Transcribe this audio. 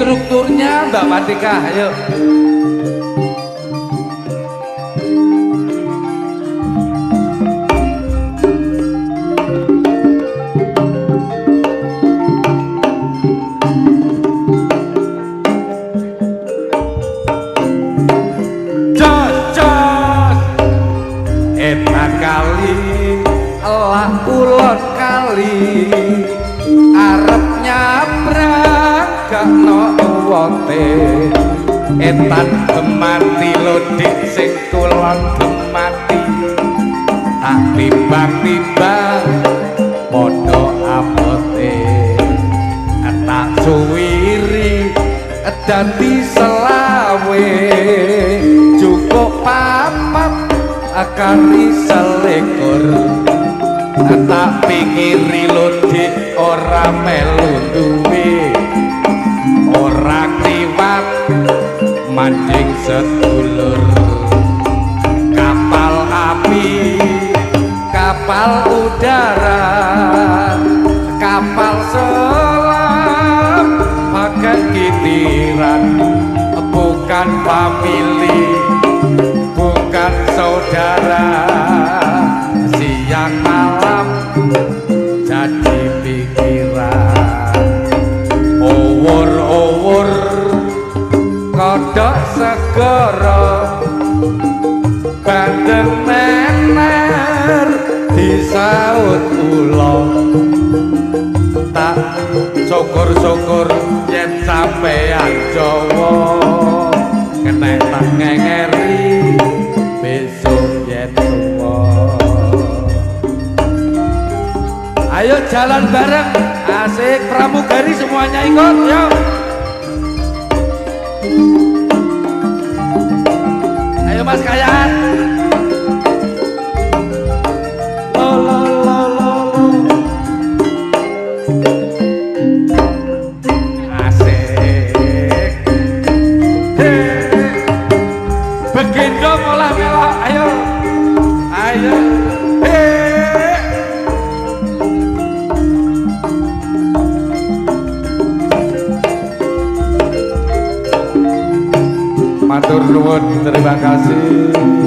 instrukturnya Mbak Patika, ayo. Ulon kali arep nyabrang gak no wonte etan gemati lodik sing kulon gemati tak timbang-timbang podo abote tak suwiri dadi selawe cukup papat akari selikur tak pikiri lodik ora melu duwe ora kliwat mancing sedulur kapal api kapal udara kapal selam pakai giliran bukan famili bukan saudara siang malam jadi pikiran owur-owur kodok segoro bandeng mener disaut ulo tak syukur-syukur yen sampeyan Jawa kena tak ngengeri besok yen tuwa. Ayo jalan bareng, asik pramugari semuanya ikut, yuk. Ayo Mas Kayan. Asik. Begendong olah melok, ayo. Ayo. Matur nuwun, terima kasih.